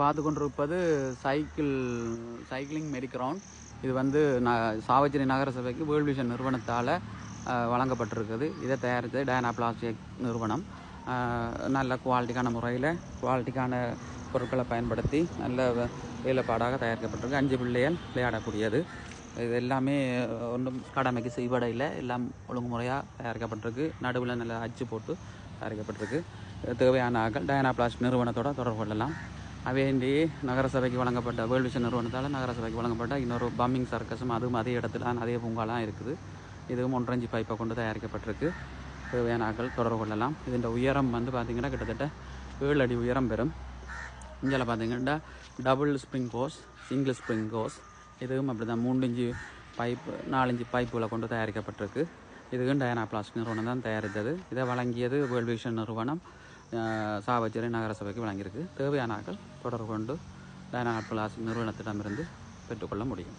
பார்த்து கொண்டிருப்பது சைக்கிளிங் மெரி கிரவுண்ட். இது வந்து சாவச்சேரி நகரசபைக்கு வேர்ல்ட் விஷன் நிறுவனத்தால் வழங்கப்பட்டிருக்குது. இதை தயாரித்தது டயானா பிளாஸ்டிக் நிறுவனம். நல்ல குவாலிட்டிக்கான பொருட்களை பயன்படுத்தி நல்ல வேலைப்பாடாக தயாரிக்கப்பட்டிருக்கு. 5 பிள்ளைகள் விளையாடக்கூடியது. இது எல்லாமே ஒன்றும் கடமைக்கு செய்வடையில் எல்லாம் ஒழுங்குமுறையாக தயாரிக்கப்பட்டிருக்கு. நடுவில் நல்ல அச்சு போட்டு தயாரிக்கப்பட்டிருக்கு. தேவையான ஆக்கள் டயானா பிளாஸ்டிக் நிறுவனத்தோட தொடர்பு கொள்ளலாம். அவையின்றி நகரசபைக்கு வழங்கப்பட்ட வேர்ல்ட் விஷன் நிறுவனத்தால் நகரசபைக்கு வழங்கப்பட்ட இன்னொரு பம்மிங் சர்க்கஸும் அதுவும் அதே இடத்துல அதே பூங்காலாம் இருக்குது. இதுவும் 1.5 பைப்பை கொண்டு தயாரிக்கப்பட்டிருக்கு. தேவையான ஆக்கள் தொடர்பு கொள்ளலாம். இதன் உயரம் வந்து பார்த்திங்கன்னா கிட்டத்தட்ட 7 அடி உயரம் பெறும். இங்கே பார்த்திங்கன்னா டபுள் ஸ்ப்ரிங் கோஸ், சிங்கிள் ஸ்ப்ரிங் கோஸ், இதுவும் அப்படி தான் 3 இன்ச்சு பைப்பு 4 இன்ச்சு பைப்புகளை கொண்டு தயாரிக்கப்பட்டிருக்கு. இதுவும் டயானா பிளாஸ்டிக் நிறுவனம் தான் தயாரித்தது. இதை வழங்கியது வேர்ல்ட் விஷன் நிறுவனம் சாவச்சேரி நகரசபைக்கு வழங்கியிருக்கு. தேவையான ஆட்கள் தொடர்பு கொண்டு டயானா பிளாஸ்டிக் நிறுவனத்திடமிருந்து பெற்றுக்கொள்ள முடியும்.